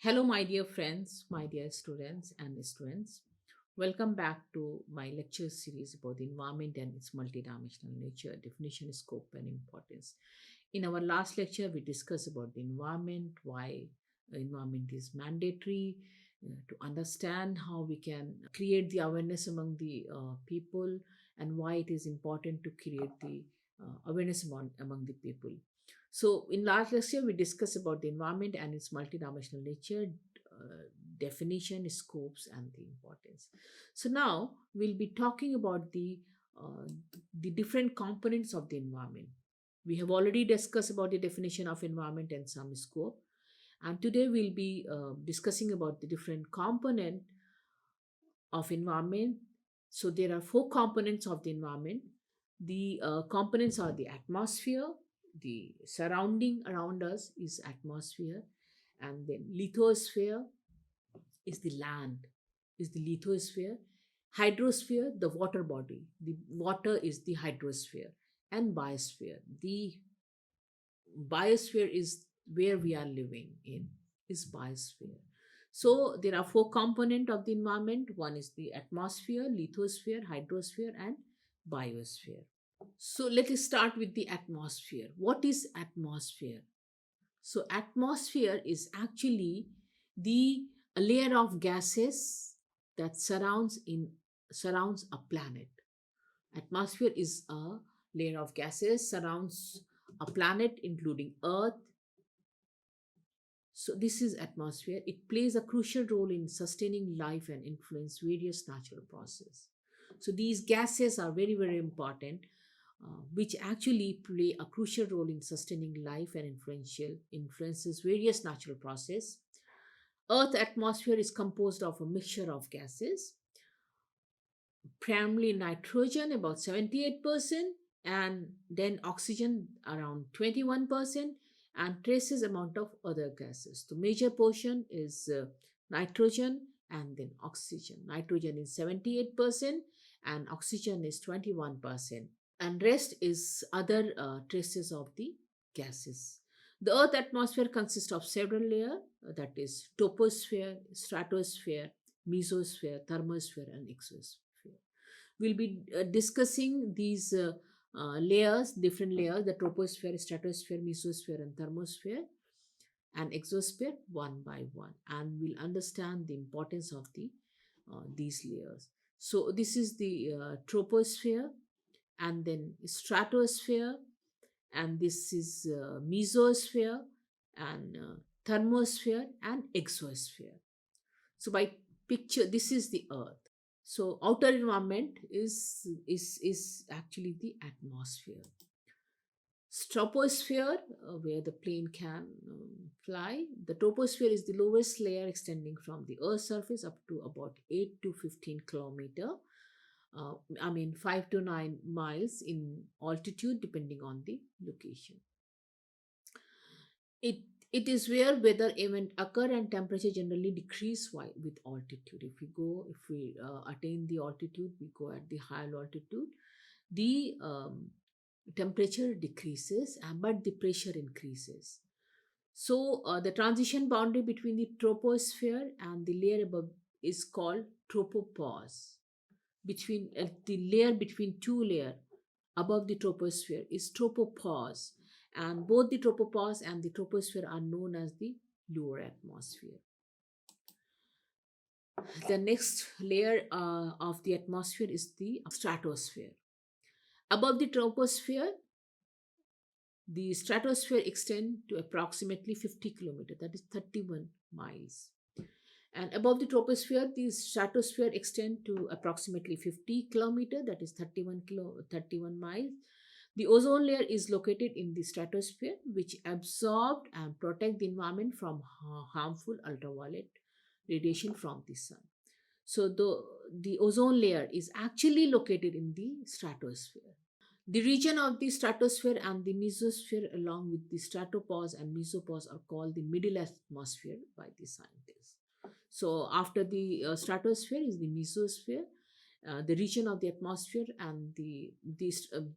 Hello, my dear friends, my dear students. Welcome back to my lecture series about the environment and its multidimensional nature, definition, scope, and importance. In our last lecture, we discussed about the environment, why environment is mandatory, to understand how we can create the awareness among the people, and why it is important to create the awareness among the people. So, in last lecture, we discussed about the environment and its multidimensional nature, definition, scopes, and the importance. So now we'll be talking about uh, the different components of the environment. We have already discussed about the definition of environment and some scope, and today we'll be discussing about the different component of environment. So there are four components of the environment. The components are the atmosphere, the surrounding around us is atmosphere, and then lithosphere is the land, is the lithosphere. Hydrosphere, the water body, the water is the hydrosphere. And biosphere, the biosphere is where we are living in, is biosphere. So there are four components of the environment. One is the atmosphere, lithosphere, hydrosphere, and biosphere. So let us start with the atmosphere. What is atmosphere? So atmosphere is actually the layer of gases that surrounds a planet. Atmosphere is a layer of gases surrounds a planet including Earth. So this is atmosphere. It plays a crucial role in sustaining life and influence various natural processes. So these gases are very, very important, which actually play a crucial role in sustaining life and influences various natural processes. Earth atmosphere is composed of a mixture of gases, primarily nitrogen about 78%, and then oxygen around 21%, and traces amount of other gases. The major portion is nitrogen and then oxygen. Nitrogen is 78% and oxygen is 21%, and rest is other traces of the gases. The earth atmosphere consists of several layers, that is troposphere, stratosphere, mesosphere, thermosphere, and exosphere. We'll be discussing these layers, different layers, the troposphere, stratosphere, mesosphere, and thermosphere, and exosphere one by one, and we'll understand the importance of these layers. So this is the troposphere, and then stratosphere, and this is mesosphere, and thermosphere, and exosphere. So by picture, this is the earth. So outer environment is actually the atmosphere. Troposphere, where the plane can fly. The troposphere is the lowest layer extending from the Earth's surface up to about 8 to 15 kilometer. I mean 5 to 9 miles in altitude, depending on the location. It it is where weather event occur and temperature generally decrease with altitude. If we attain the altitude, we go at the higher altitude, the temperature decreases, but the pressure increases. So the transition boundary between the troposphere and the layer above is called tropopause. Between the layer between two layer above the troposphere is tropopause, and both the tropopause and the troposphere are known as the lower atmosphere. The next layer of the atmosphere is the stratosphere. Above the troposphere, the stratosphere extends to approximately 50 kilometers, that is 31 miles. And above the troposphere, the stratosphere extends to approximately 50 kilometers, that is 31 miles. The ozone layer is located in the stratosphere, which absorb and protect the environment from harmful ultraviolet radiation from the sun. So the ozone layer is actually located in the stratosphere. The region of the stratosphere and the mesosphere, along with the stratopause and mesopause, are called the middle atmosphere by the scientists. So, after the stratosphere is the mesosphere, the region of the atmosphere, and the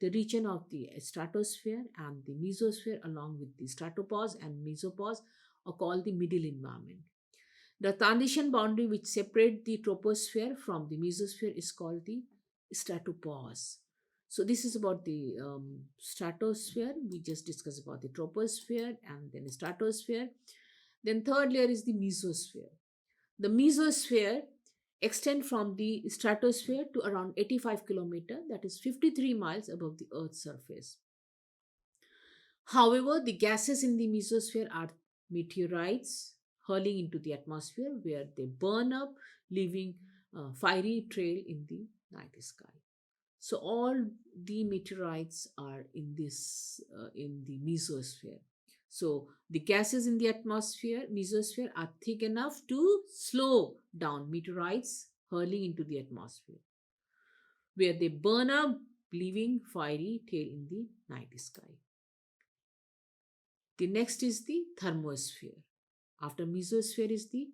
region of the stratosphere and the mesosphere, along with the stratopause and mesopause, are called the middle environment. The transition boundary which separates the troposphere from the mesosphere is called the stratopause. So this is about the stratosphere. We just discussed about the troposphere and then the stratosphere. Then third layer is the mesosphere. The mesosphere extend from the stratosphere to around 85 kilometer, that is 53 miles above the Earth's surface. However, the gases in the mesosphere are meteorites hurling into the atmosphere where they burn up, leaving a fiery trail in the night sky. So all the meteorites are in this in the mesosphere. So the gases in the atmosphere, mesosphere, are thick enough to slow down meteorites hurling into the atmosphere, where they burn up, leaving fiery tail in the night sky. The next is the thermosphere. After mesosphere is the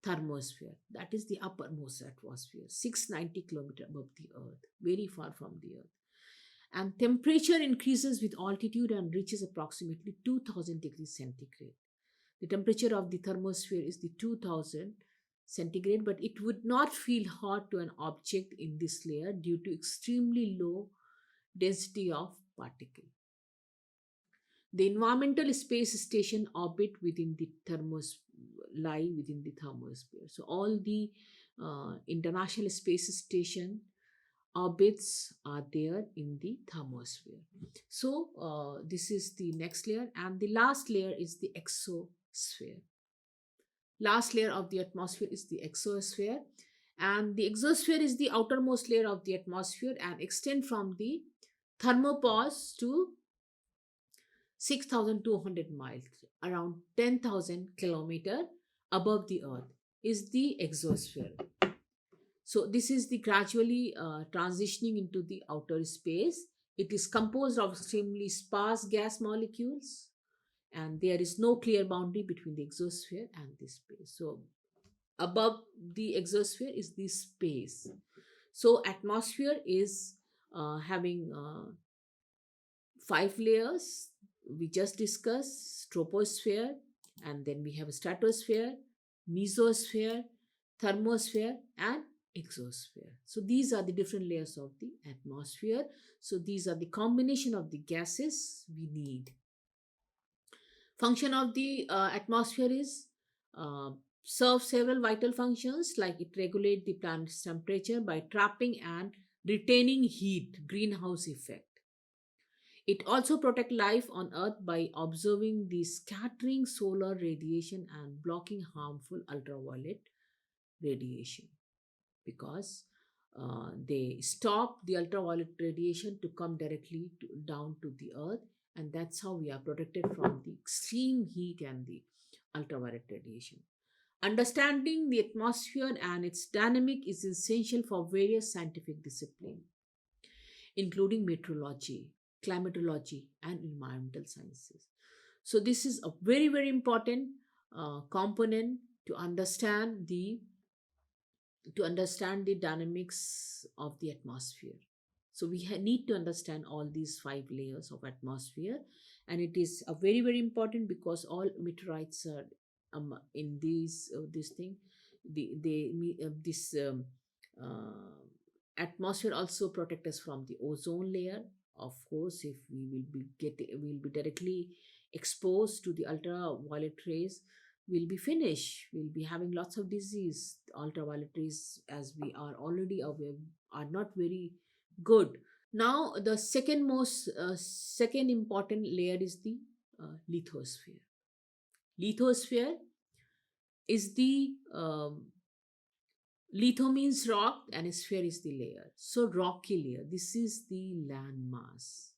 thermosphere. That is the uppermost atmosphere, 690 kilometers above the Earth, very far from the Earth. And temperature increases with altitude and reaches approximately 2000 degrees centigrade. The temperature of the thermosphere is the 2000 centigrade, but it would not feel hot to an object in this layer due to extremely low density of particle. The environmental space station orbit within the lie within the thermosphere. So all the international space station orbits are there in the thermosphere. So this is the next layer, and the last layer is the exosphere. Last layer of the atmosphere is the exosphere, and the exosphere is the outermost layer of the atmosphere and extend from the thermopause to 6,200 miles, around 10,000 kilometer above the earth, is the exosphere. So this is the gradually transitioning into the outer space. It is composed of extremely sparse gas molecules, and there is no clear boundary between the exosphere and the space. So above the exosphere is the space. So atmosphere is having five layers. We just discussed troposphere, and then we have a stratosphere, mesosphere, thermosphere, and exosphere. So these are the different layers of the atmosphere. So these are the combination of the gases we need. Function of the atmosphere is uh, serve several vital functions, like it regulate the planet's temperature by trapping and retaining heat, greenhouse effect. It also protect life on earth by observing the scattering solar radiation and blocking harmful ultraviolet radiation, because they stop the ultraviolet radiation to come directly down to the earth, and that's how we are protected from the extreme heat and the ultraviolet radiation. Understanding the atmosphere and its dynamic is essential for various scientific disciplines, including meteorology, climatology, and environmental sciences. So this is a very, very important component to understand the dynamics of the atmosphere. So we need to understand all these five layers of atmosphere, and it is a very, very important because all meteorites are in these this thing. This uh, atmosphere also protect us from the ozone layer. Of course, if we will be directly exposed to the ultraviolet rays, we'll be finished. We'll be having lots of disease. Ultraviolet rays, as we are already aware, are not very good. Now, the second important layer is the lithosphere. Lithosphere is the litho means rock and sphere is the layer. So rocky layer. This is the land mass.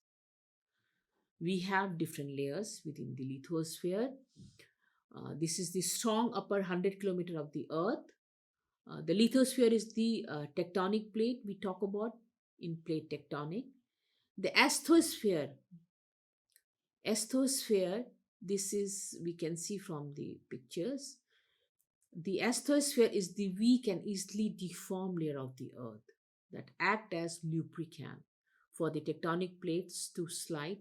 We have different layers within the lithosphere. This is the strong upper 100 kilometer of the earth. The lithosphere is the tectonic plate we talk about in plate tectonic. The astrosphere, this is we can see from the pictures. The astrosphere is the weak and easily deformed layer of the earth that act as lubricant for the tectonic plates to slide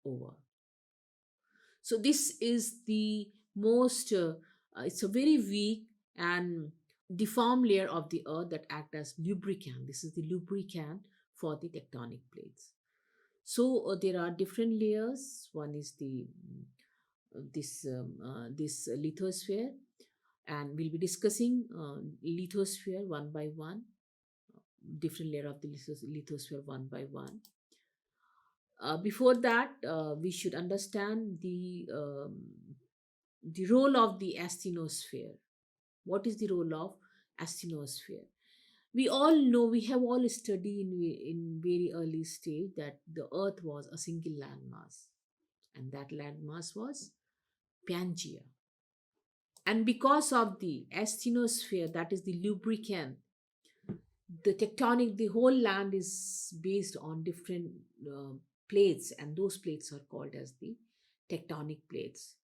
over. So this is the most it's a very weak and deformed layer of the earth that act as lubricant. This is the lubricant for the tectonic plates. So there are different layers. One is the this lithosphere, and we'll be discussing lithosphere one by one, different layer of the lithosphere one by one. Before that, we should understand the role of the asthenosphere. What is the role of asthenosphere? We all know, we have all studied in very early stage that the Earth was a single landmass, and that landmass was Pangea. And because of the asthenosphere, that is the lubricant, the tectonic, the whole land is based on different uh, plates, and those plates are called as the tectonic plates.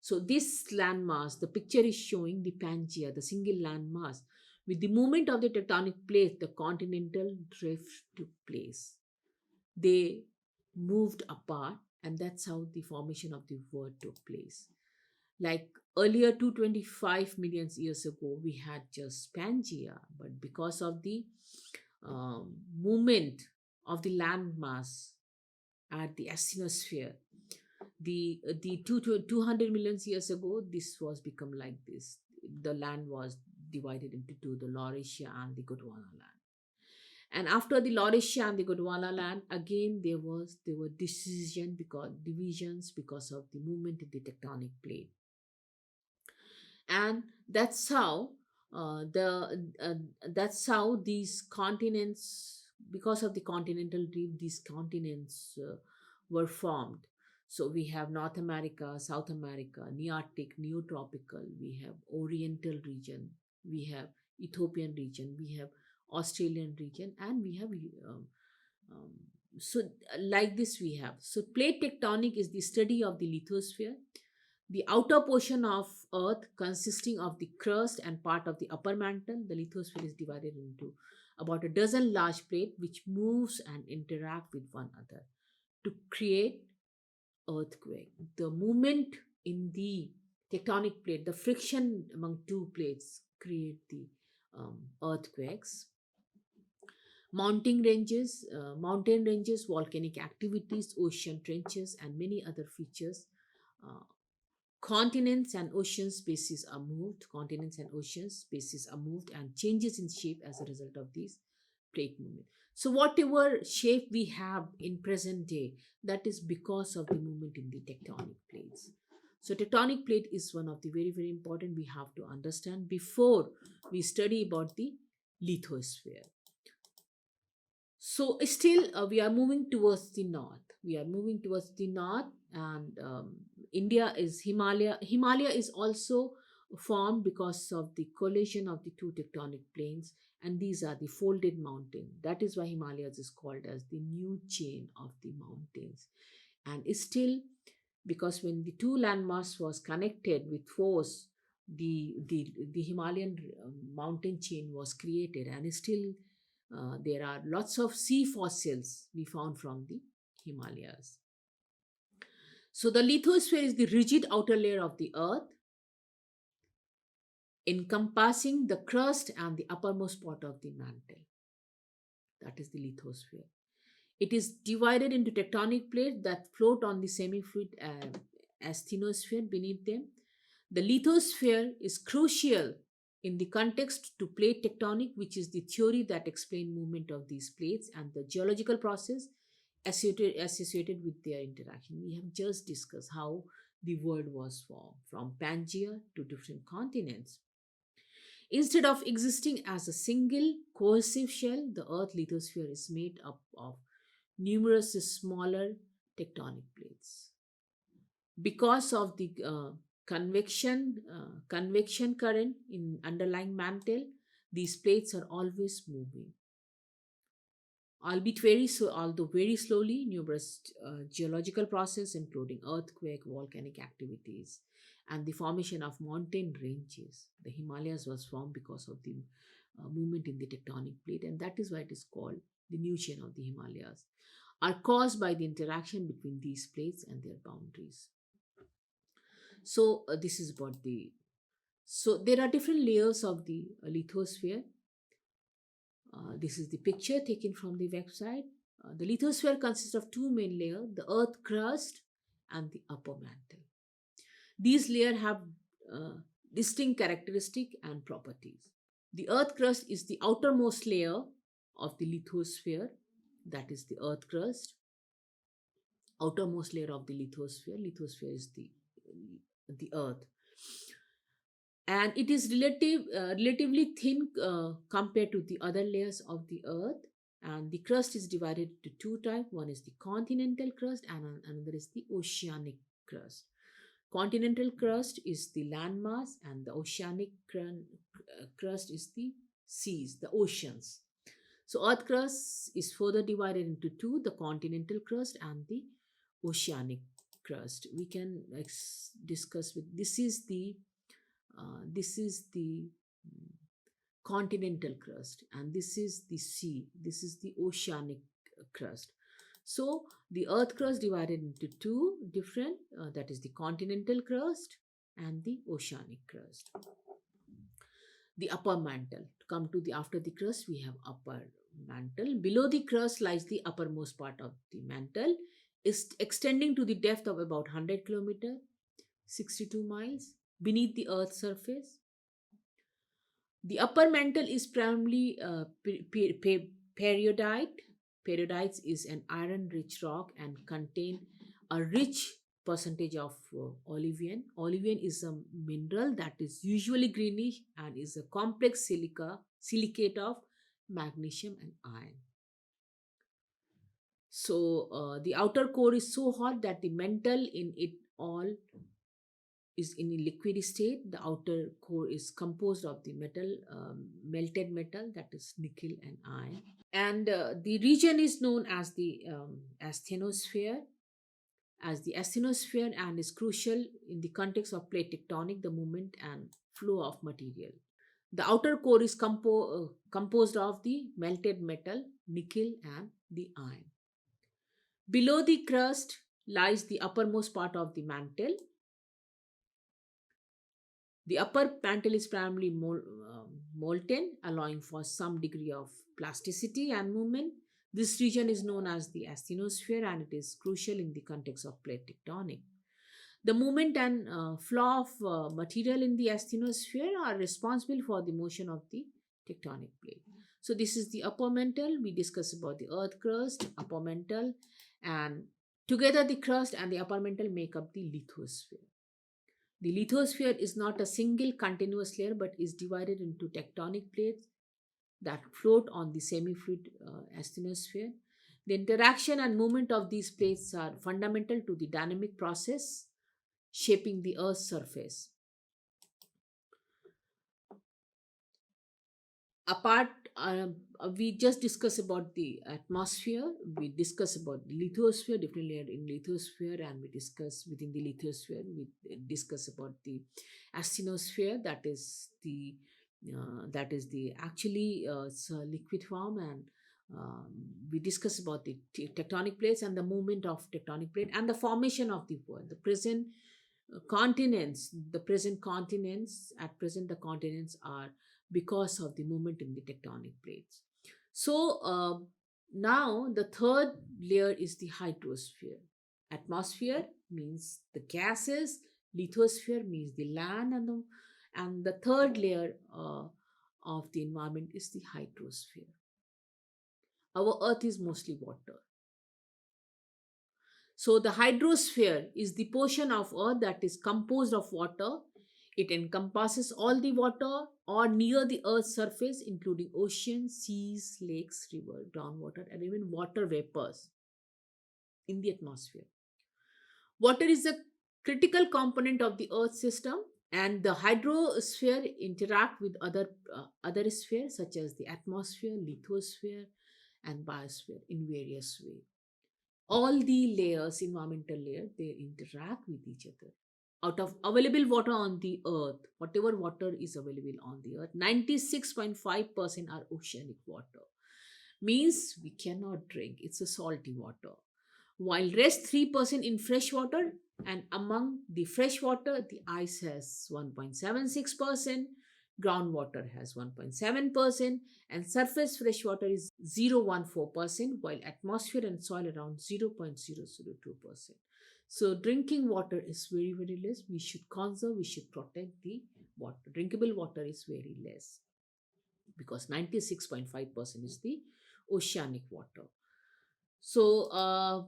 So this landmass, the picture is showing the Pangea, the single landmass. With the movement of the tectonic plate, the continental drift took place. They moved apart, and that's how the formation of the world took place. Like earlier, 225 million years ago, we had just Pangea, but because of the movement of the landmass at the asthenosphere, the 200 million years ago, this was become like this. The land was divided into two, the Laurasia and the Gondwana land. And after the Laurasia and the Gondwana land, again there were divisions because of the movement in the tectonic plate. And that's how these continents, because of the continental drift, these continents were formed. So we have North America, South America, Nearctic, Neotropical, we have Oriental region, we have Ethiopian region, we have Australian region, and we have um, so like this we have. So plate tectonic is the study of the lithosphere, the outer portion of Earth consisting of the crust and part of the upper mantle. The lithosphere is divided into about a dozen large plates which moves and interact with one another to create earthquake. The movement in the tectonic plate, the friction among two plates create the earthquakes. Mountain ranges, volcanic activities, ocean trenches, and many other features. Uh, Continents and ocean spaces are moved. Continents and ocean spaces are moved and changes in shape as a result of these plate movement. So whatever shape we have in present day, that is because of the movement in the tectonic plates. So tectonic plate is one of the very, very important we have to understand before we study about the lithosphere. So still, we are moving towards the north. We are moving towards the north, and India is Himalaya. Himalaya is also formed because of the collision of the two tectonic planes, and these are the folded mountain. That is why Himalayas is called as the new chain of the mountains. And still, because when the two landmass was connected with force, the Himalayan mountain chain was created, and still there are lots of sea fossils we found from the Himalayas. So the lithosphere is the rigid outer layer of the earth encompassing the crust and the uppermost part of the mantle. That is the lithosphere. It is divided into tectonic plates that float on the semi-fluid asthenosphere beneath them. The lithosphere is crucial in the context to plate tectonic, which is the theory that explains movement of these plates and the geological process associated with their interaction. We have just discussed how the world was formed from Pangea to different continents. Instead of existing as a single cohesive shell, the Earth lithosphere is made up of numerous smaller tectonic plates. Because of the convection current in underlying mantle, these plates are always moving, albeit although very slowly. Numerous geological processes, including earthquake, volcanic activities, and the formation of mountain ranges. The Himalayas was formed because of the movement in the tectonic plate, and that is why it is called the new chain of the Himalayas, are caused by the interaction between these plates and their boundaries. So this is about the So there are different layers of the lithosphere. This is the picture taken from the website. The lithosphere consists of two main layers, the earth crust and the upper mantle. These layers have uh, distinct characteristics and properties. The earth crust is the outermost layer of the lithosphere, that is the earth crust, outermost layer of the lithosphere. Lithosphere is the earth, and it is relatively thin compared to the other layers of the earth. And the crust is divided into two types. One is the continental crust, and another is the oceanic crust. Continental crust is the landmass, and the oceanic crust is the seas, the oceans. So earth crust is further divided into two, the continental crust and the oceanic crust. We can discuss with this is the continental crust, and this is the sea, this is the oceanic crust. So the earth crust divided into two different, that is the continental crust and the oceanic crust. The upper mantle, to come to the after the crust we have upper mantle. Below the crust lies the uppermost part of the mantle, is extending to the depth of about 100 kilometer, 62 miles beneath the earth's surface. The upper mantle is primarily periodite. Periodite is an iron-rich rock and contain a rich percentage of olivine. Olivine is a mineral that is usually greenish and is a complex silicate of magnesium and iron. So the outer core is so hot that the mantle in it all is in a liquid state. The outer core is composed of the metal, melted metal, that is nickel and iron. And the region is known as the asthenosphere, and is crucial in the context of plate tectonic, the movement and flow of material. The outer core is composed of the melted metal, nickel, and the iron. Below the crust lies the uppermost part of the mantle. The upper mantle is primarily molten, allowing for some degree of plasticity and movement. This region is known as the asthenosphere, and it is crucial in the context of plate tectonic. The movement and flow of material in the asthenosphere are responsible for the motion of the tectonic plate. So this is the upper mantle. We discuss about the earth crust, upper mantle, and together the crust and the upper mantle make up the lithosphere. The lithosphere is not a single continuous layer but is divided into tectonic plates that float on the semi-fluid asthenosphere. The interaction and movement of these plates are fundamental to the dynamic process shaping the Earth's surface. Apart, we just discussed about the atmosphere, we discuss about the lithosphere, different layer in lithosphere, and we discuss within the lithosphere, we discuss about the asthenosphere, that is the actually it's a liquid form, and we discuss about the tectonic plates and the movement of tectonic plate and the formation of the world, the present continents at present, the continents are because of the movement in the tectonic plates. So now the third layer is the hydrosphere. Atmosphere means the gases, lithosphere means the land, and the third layer of the environment is the hydrosphere. Our earth is mostly water. So the hydrosphere is the portion of earth that is composed of water. It encompasses all the water or near the earth's surface, including oceans, seas, lakes, river, groundwater, and even water vapors in the atmosphere. Water is a critical component of the earth system, and the hydrosphere interact with other spheres such as the atmosphere, lithosphere, and biosphere in various ways. All the layers, environmental layer, they interact with each other. Out of available water on the earth, whatever water is available on the earth, 96.5% are oceanic water. Means we cannot drink. It's a salty water. while rest 3% in fresh water. And among the fresh water, the ice has 1.76%, groundwater has 1.7%, and surface fresh water is 0.14%, while atmosphere and soil around 0.002%. So drinking water is very, very less. We should conserve, we should protect the water. Drinkable water is very less because 96.5% is the oceanic water. So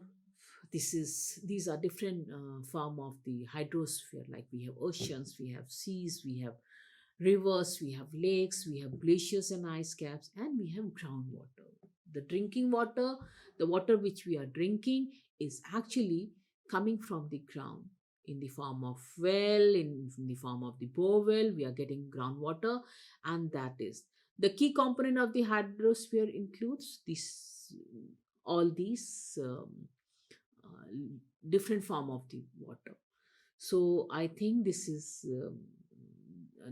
these are different form of the hydrosphere. Like we have oceans, we have seas, we have rivers, we have lakes, we have glaciers and ice caps, and we have groundwater. The drinking water, the water which we are drinking, is actually coming from the ground in the form of well, in the form of the bore well. We are getting groundwater, and that is the key component of the hydrosphere includes this all these different form of the water. So I think this is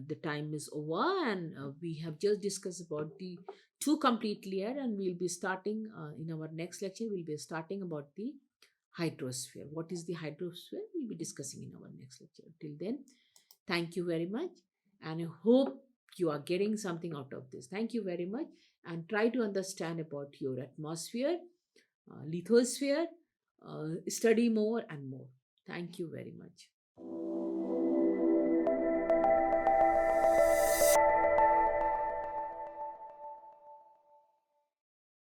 the time is over, and we have just discussed about the two complete layer, and we'll be starting in our next lecture. We'll be starting about the hydrosphere. What is the hydrosphere? We'll be discussing in our next lecture. Till then, thank you very much, and I hope you are getting something out of this. Thank you very much, and try to understand about your atmosphere, lithosphere, study more and more. Thank you very much.